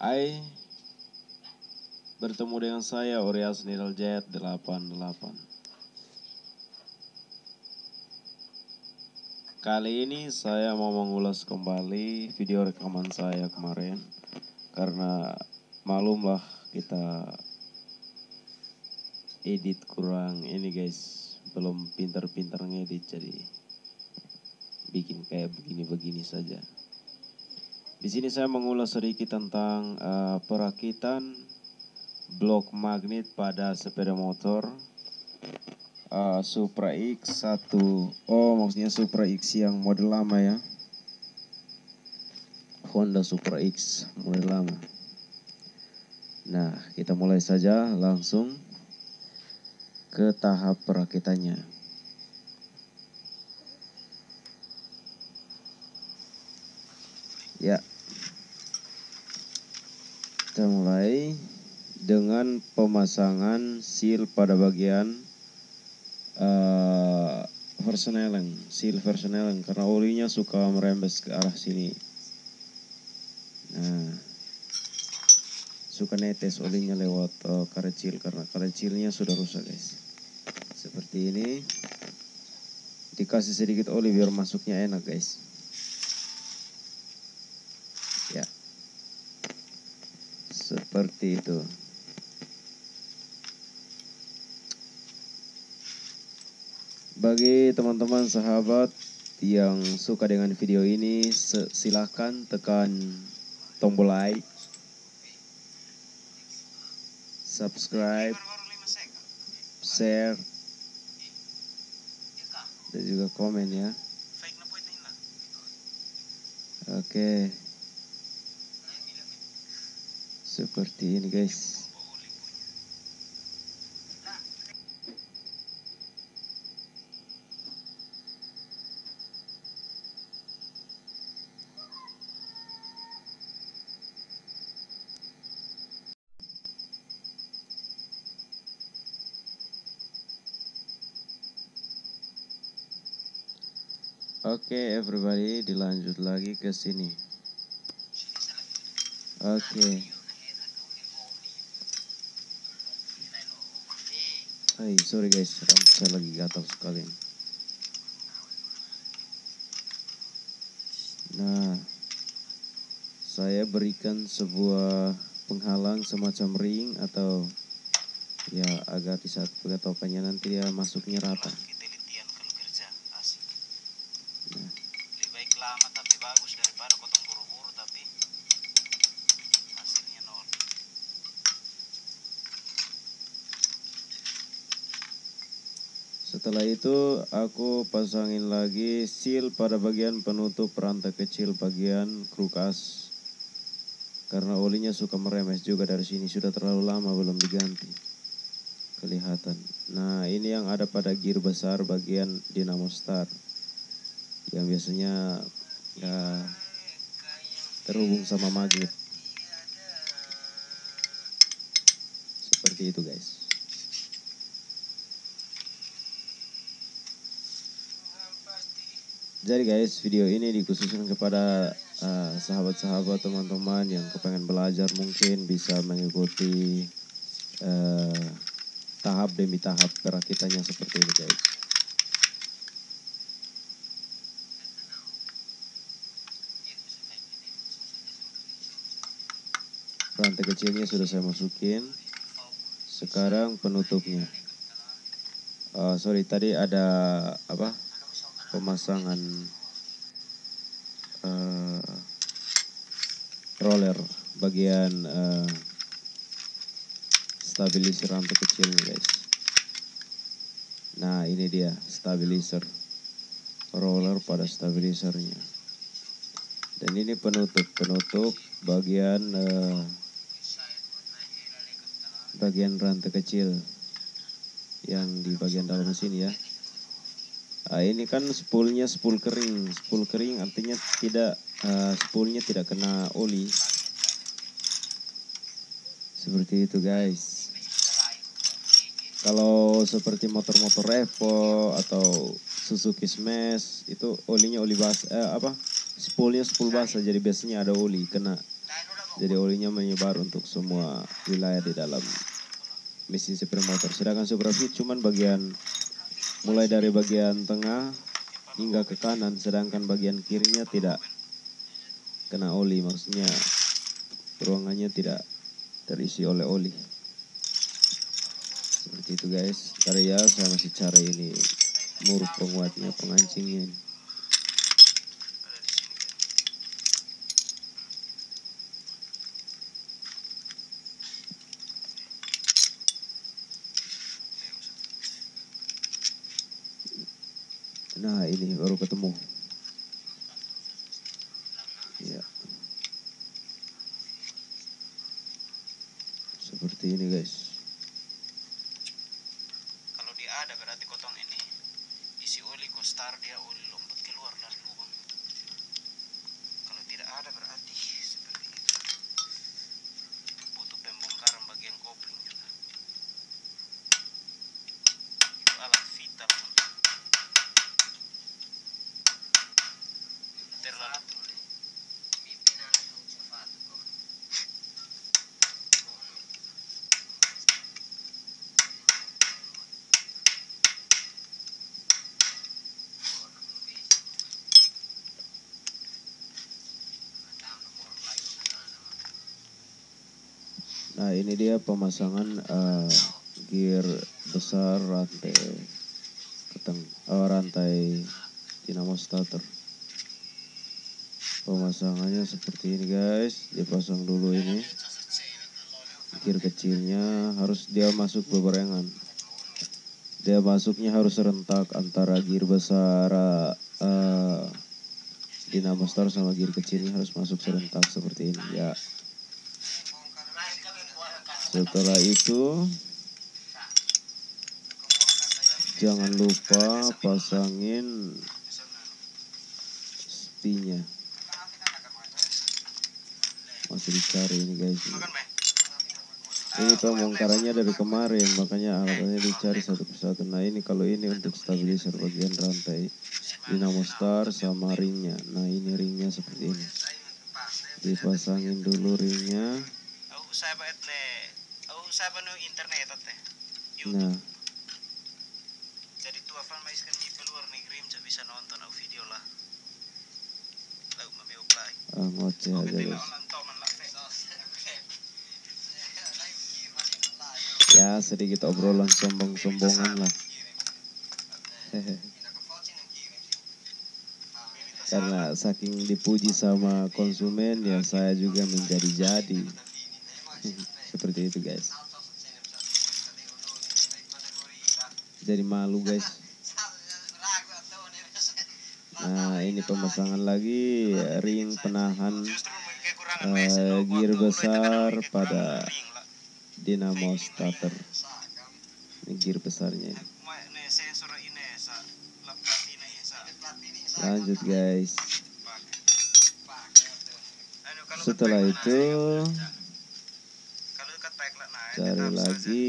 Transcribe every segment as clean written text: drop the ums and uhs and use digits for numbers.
Hai, bertemu dengan saya Orias Nidal Jet 88. Kali ini saya mau mengulas kembali video rekaman saya kemarin. Karena malumlah kita edit kurang ini guys, belum pintar-pintar ngedit, jadi bikin kayak begini-begini saja. Di sini saya mengulas sedikit tentang perakitan blok magnet pada sepeda motor Supra X 1. Oh, maksudnya Supra X yang model lama ya. Honda Supra X model lama. Nah, kita mulai saja langsung ke tahap perakitannya. Ya, kita mulai dengan pemasangan seal pada bagian seal Versnelling, karena olinya suka merembes ke arah sini. Nah, suka netes olinya lewat karet seal, karena karet sealnya sudah rusak guys. Seperti ini, dikasih sedikit oli biar masuknya enak guys. Ya, seperti itu. Bagi teman-teman sahabat yang suka dengan video ini, silahkan tekan tombol like, subscribe, share, dan juga komen ya. Oke, seperti ini guys. Oke, everybody, dilanjut lagi ke sini. Oke. Hai, sorry guys, rambut saya lagi gatal sekali. Nah, saya berikan sebuah penghalang semacam ring atau ya agar di saat pegatokannya nanti dia masuknya rata. Lebih baik lama tapi bagus daripada potong buru-buru tapi hasilnya nol. Setelah itu aku pasangin lagi seal pada bagian penutup rantai kecil bagian krukas, karena olinya suka meremes juga dari sini, sudah terlalu lama belum diganti, kelihatan. Nah, ini yang ada pada gear besar bagian dinamo start, yang biasanya ya, terhubung sama magnet. Seperti itu guys. Jadi guys, video ini dikhususkan kepada sahabat-sahabat teman-teman yang kepengen belajar, mungkin bisa mengikuti tahap demi tahap perakitannya seperti ini guys. Rantai kecilnya sudah saya masukin. Sekarang penutupnya. Tadi ada apa? Pemasangan roller bagian stabilizer rantai kecilnya guys. Nah, ini dia stabilizer, roller pada stabilizernya. Dan ini penutup bagian bagian rantai kecil yang di bagian dalam sini ya. Nah, ini kan spoolnya spool kering artinya tidak spoolnya tidak kena oli. Seperti itu guys. Kalau seperti motor-motor Revo atau Suzuki Smash itu olinya oli basah, spoolnya spool basah, jadi biasanya ada oli kena Jadi olinya menyebar untuk semua wilayah di dalam mesin spray motor. Sedangkan Suprafit cuman mulai dari bagian tengah hingga ke kanan, sedangkan bagian kirinya tidak kena oli, maksudnya ruangannya tidak terisi oleh oli. Seperti itu guys. Karya saya masih cari ini muruk penguatnya, pengancingnya ini. Nah ini baru ketemu. Ya. Seperti ini guys. Kalau dia ada berarti kotong ini isi oli kostar, dia oli lompat keluar dari lubang. Kalau tidak ada berarti seperti itu. Butuh pembongkaran bagian kopling juga. Itu alat vital. Terlalu Nah ini dia pemasangan gear besar rantai dinamo starter. Pemasangannya seperti ini guys. Dipasang dulu ini. Gear kecilnya harus dia masuk bebarengan. Dia masuknya harus serentak antara gear besar dinamo starter sama gear kecilnya harus masuk serentak seperti ini ya. Setelah itu jangan lupa pasangin spinya. Masih dicari ini guys. Ini pembongkarannya dari kemarin, makanya alatnya dicari satu persatu. Nah ini kalau ini untuk stabilizer bagian rantai dinamo star sama ringnya. Nah ini ringnya seperti ini. Dipasangin dulu ringnya. Nah jadi tu apa maiskan di luar negeri bisa nonton video lah. Lalu mau play. ngoceh aja guys. Ya sedikit obrolan sombongan lah. Karena saking dipuji sama konsumen ya saya juga menjadi-jadi. Seperti itu guys. Jadi malu guys. Nah ini pemasangan lagi ring penahan gear besar pada dinamo starter. Ini gear besarnya ini. Lanjut guys. Setelah itu cari lagi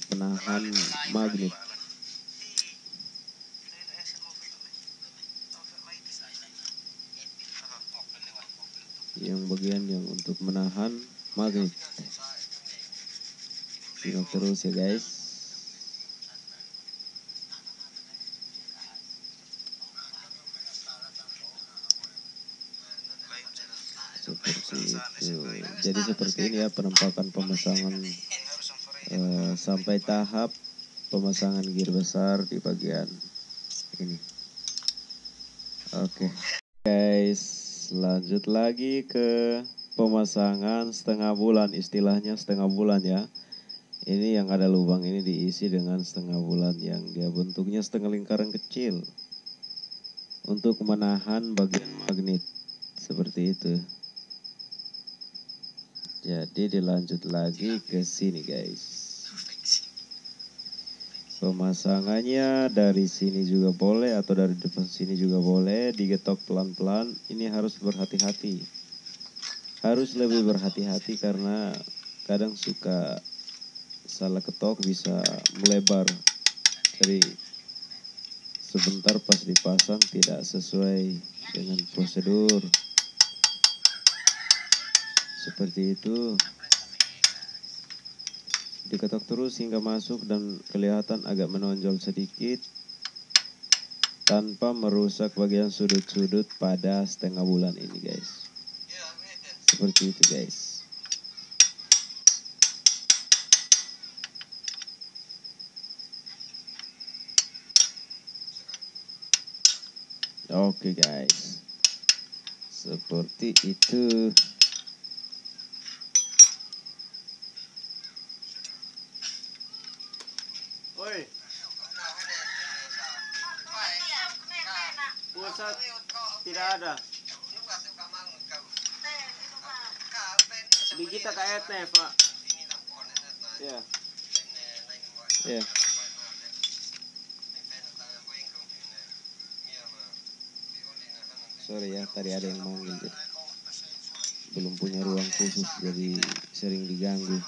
penahan magnet. Yang bagian yang untuk menahan magnet. Simak terus ya guys. Seperti itu. Jadi seperti ini ya penampakan pemasangan sampai tahap pemasangan gear besar di bagian ini. Oke. Guys, lanjut lagi ke pemasangan setengah bulan, istilahnya setengah bulan ya. Ini yang ada lubang ini diisi dengan setengah bulan yang dia bentuknya setengah lingkaran kecil untuk menahan bagian magnet seperti itu. Jadi dilanjut lagi ke sini guys. Pemasangannya dari sini juga boleh atau dari depan sini juga boleh, digetok pelan-pelan. Ini harus berhati-hati. Harus lebih berhati-hati karena kadang suka salah ketok bisa melebar. Jadi sebentar pas dipasang tidak sesuai dengan prosedur. Seperti itu. Diketok terus hingga masuk dan kelihatan agak menonjol sedikit tanpa merusak bagian sudut-sudut pada setengah bulan ini, guys. Seperti itu, guys. Oke, guys. Seperti itu. Oi. Pulsa tidak ada. Biji tak kayak Pak. Ya. Ya. Sorry ya, tadi ada yang manggil, jadi belum punya ruang khusus, jadi sering diganggu.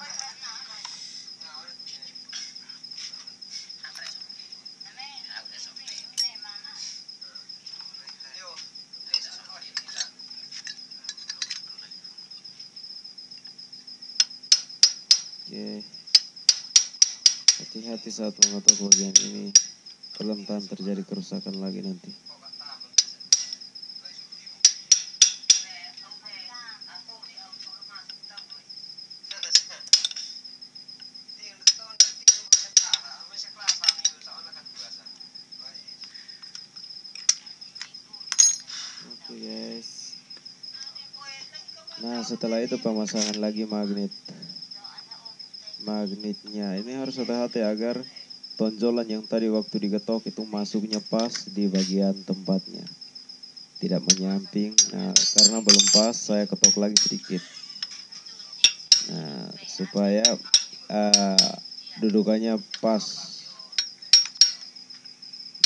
Oke, hati-hati saat mengotok bagian ini, rentan terjadi kerusakan lagi nanti. Oke, guys. Nah, setelah itu pemasangan lagi magnetnya. Ini harus hati-hati agar tonjolan yang tadi waktu digetok itu masuknya pas di bagian tempatnya, tidak menyamping. Nah, karena belum pas, saya ketok lagi sedikit. Nah, supaya dudukannya pas.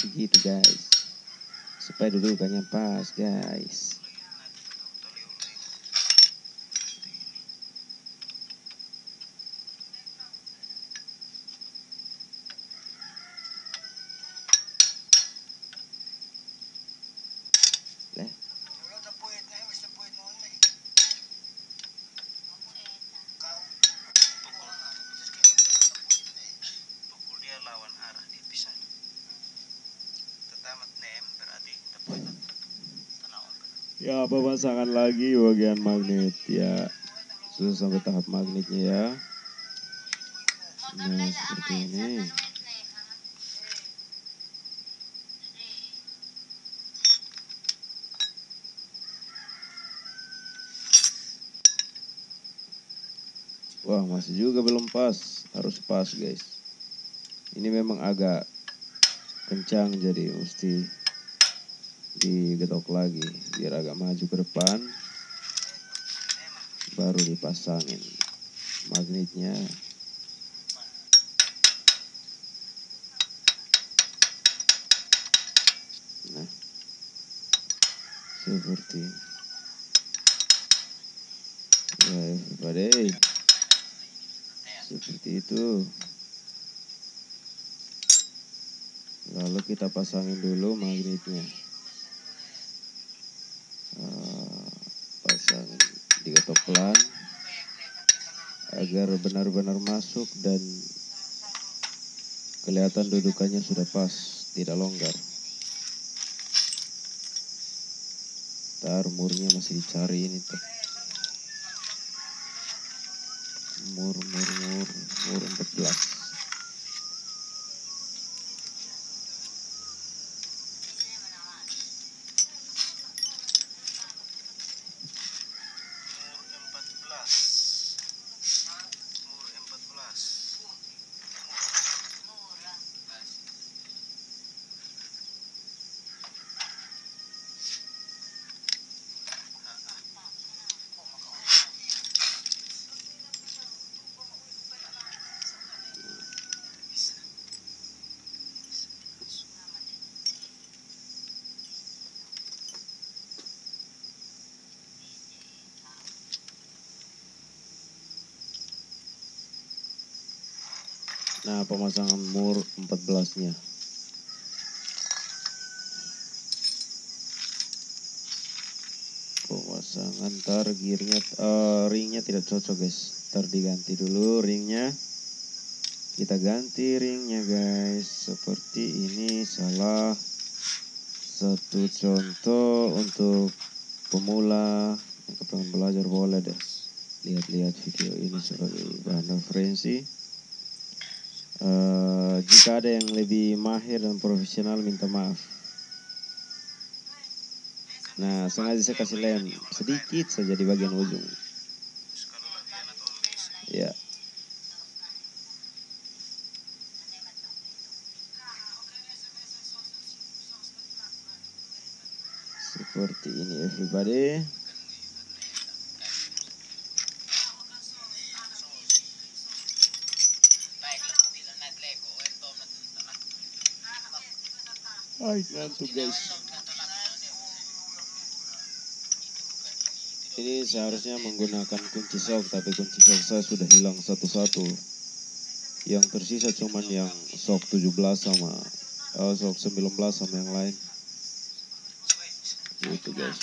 Begitu, guys. Supaya dudukannya pas, guys. Pukul dia lawan arah, dia pisah. Tetamat nem berarti tepuin tanawan. Ya, pemasangan lagi bagian magnet ya. Sudah sampai tahap magnetnya ya. Nah, seperti ini. Wah, masih juga belum pas. Harus pas, guys. Ini memang agak kencang, jadi mesti digetok lagi biar agak maju ke depan, baru dipasangin magnetnya. Nah, seperti ya, everybody. Seperti itu. Lalu kita pasangin dulu magnetnya. Pasangin, digetok pelan agar benar-benar masuk dan kelihatan dudukannya sudah pas, tidak longgar. Ntar murnya masih dicari ini tuh. Mur 14. Umur 14. Nah, pemasangan mur 14-nya. Jangan ntar gearnya, ringnya tidak cocok guys. Ntar diganti dulu ringnya. Kita ganti ringnya guys. Seperti ini, salah satu contoh untuk pemula yang pengen belajar boleh deh lihat-lihat video ini sebagai bahan referensi. Jika ada yang lebih mahir dan profesional, minta maaf. Nah, sengaja saya kasih lem sedikit saja di bagian ujung. Ya. Seperti ini everybody. Hai, ngantuk guys. Ini seharusnya menggunakan kunci sok, tapi kunci sok saya sudah hilang satu-satu. Yang tersisa cuman yang sok 17 sama sok 19 sama yang lain. Gitu guys.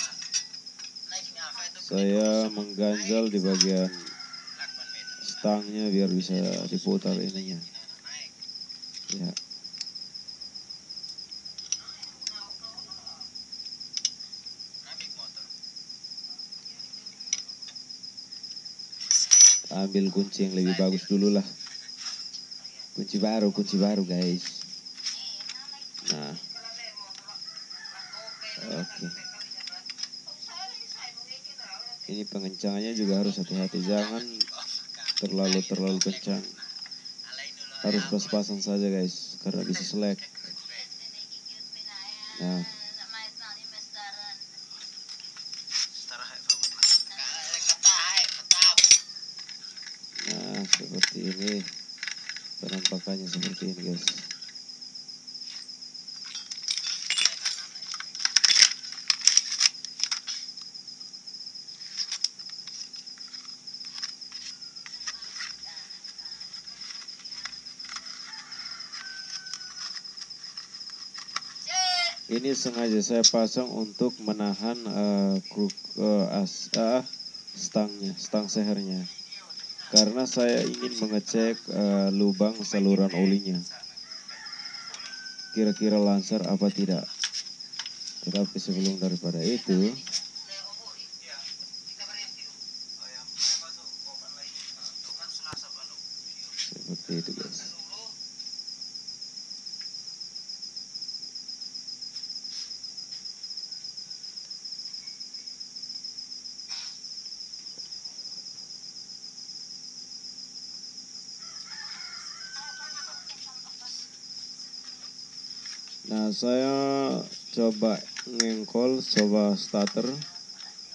Saya mengganjal di bagian stangnya biar bisa diputar ininya. Ya. Ambil kunci yang lebih bagus dulu lah. Kunci baru guys. Nah, oke. Ini pengencangannya juga harus hati-hati, jangan terlalu kencang. Harus pas-pasan saja guys, karena bisa selek. Nah, seperti ini. Penampakannya seperti ini guys. Ini sengaja saya pasang untuk menahan stang sehernya. Karena saya ingin mengecek lubang saluran olinya. Kira-kira lancar apa tidak. Tetapi sebelum daripada itu, seperti itu guys. Nah, saya coba ngengkol, coba starter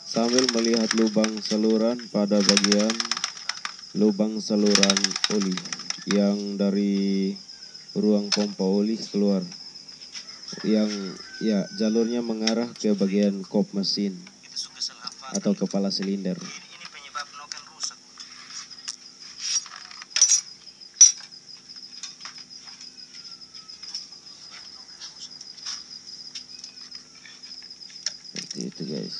sambil melihat lubang saluran pada bagian lubang saluran oli yang dari ruang pompa oli keluar, yang ya jalurnya mengarah ke bagian kop mesin atau kepala silinder. Ini penyebab noken rusak. Seperti itu guys.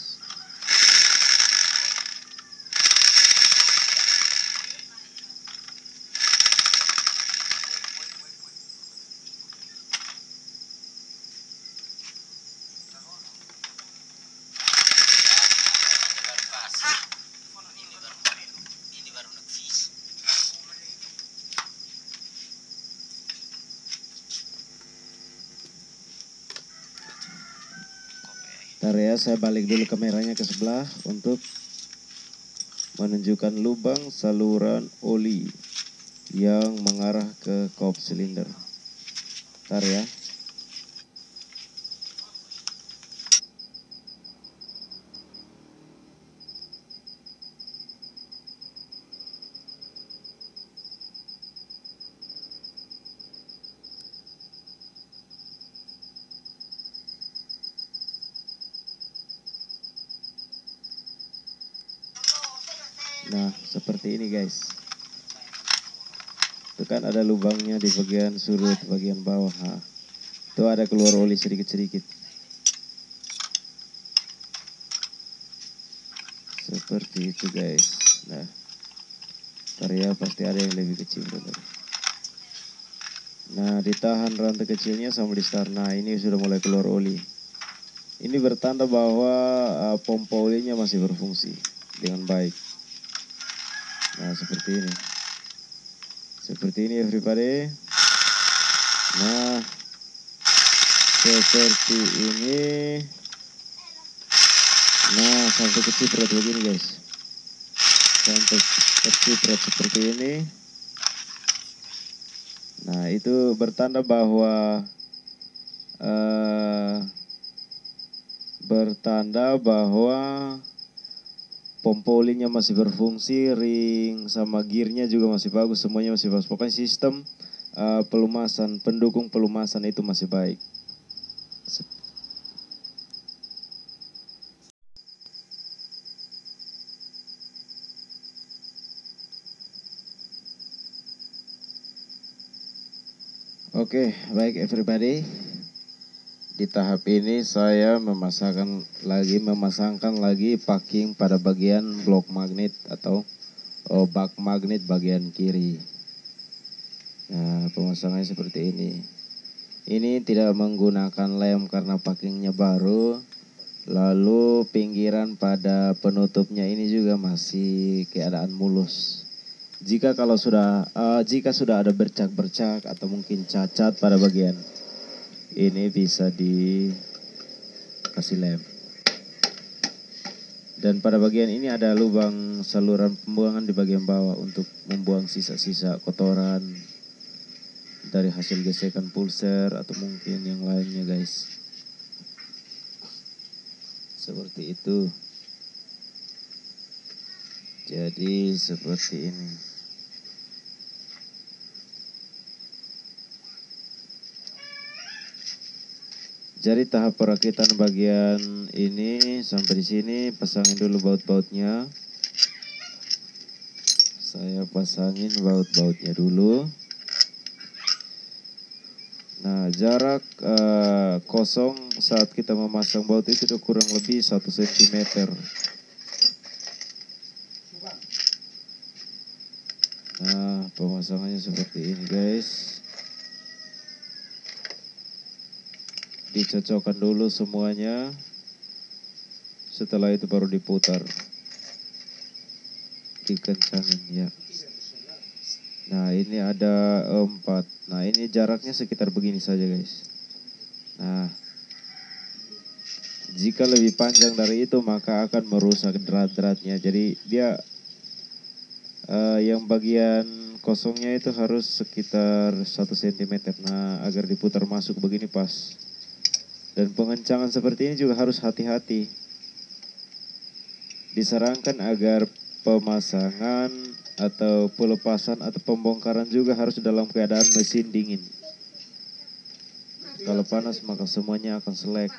Bentar ya, saya balik dulu kameranya ke sebelah untuk menunjukkan lubang saluran oli yang mengarah ke kop silinder. Bentar ya. Nah, seperti ini guys. Itu kan ada lubangnya di bagian sudut bagian bawah. Nah, itu ada keluar oli sedikit-sedikit. Seperti itu guys. Nah, ntar ya pasti ada yang lebih kecil brother. Nah, ditahan rantai kecilnya sama di start. Nah, ini sudah mulai keluar oli. Ini bertanda bahwa pompa olinya masih berfungsi dengan baik. Nah, seperti ini. Seperti ini everybody. Nah, seperti ini. Nah, sampai keciprat begini guys. Sampai keciprat seperti ini. Nah, itu bertanda bahwa pompa olinya masih berfungsi, ring sama gearnya juga masih bagus, semuanya masih bagus. Pokoknya sistem pelumasan, pendukung pelumasan itu masih baik. Oke, baik everybody. Di tahap ini saya memasangkan lagi packing pada bagian blok magnet atau bak magnet bagian kiri. Nah, pemasangannya seperti ini. Ini tidak menggunakan lem karena packingnya baru. Lalu pinggiran pada penutupnya ini juga masih keadaan mulus. Jika sudah ada bercak-bercak atau mungkin cacat pada bagian ini bisa dikasih lem. Dan pada bagian ini ada lubang saluran pembuangan di bagian bawah untuk membuang sisa-sisa kotoran dari hasil gesekan pulser atau mungkin yang lainnya guys. Seperti itu. Jadi seperti ini. Jadi tahap perakitan bagian ini sampai di sini, pasangin dulu baut-bautnya. Saya pasangin baut-bautnya dulu. Nah, jarak kosong saat kita memasang baut itu udah kurang lebih 1 cm. Nah, pemasangannya seperti ini guys. Dicocokkan dulu semuanya. Setelah itu baru diputar, dikencangin ya. Nah, ini ada 4. Nah, ini jaraknya sekitar begini saja guys. Nah, jika lebih panjang dari itu maka akan merusak drat-dratnya. Jadi dia yang bagian kosongnya itu harus sekitar 1 cm. Nah, agar diputar masuk begini pas. Dan pengencangan seperti ini juga harus hati-hati. Disarankan agar pemasangan atau pelepasan atau pembongkaran juga harus dalam keadaan mesin dingin. Kalau panas maka semuanya akan selek.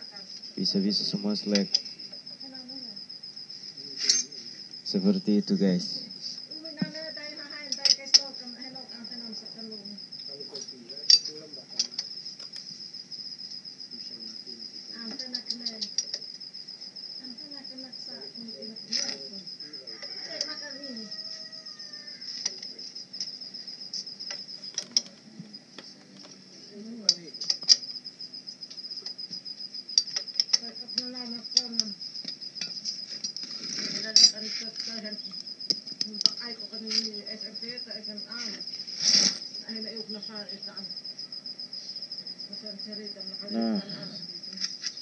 Bisa-bisa semua selek. Seperti itu guys. Nah,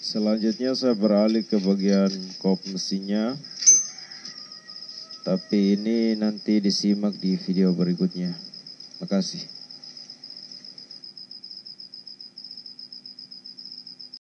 selanjutnya saya beralih ke bagian kop mesinnya. Tapi ini nanti disimak di video berikutnya. Makasih.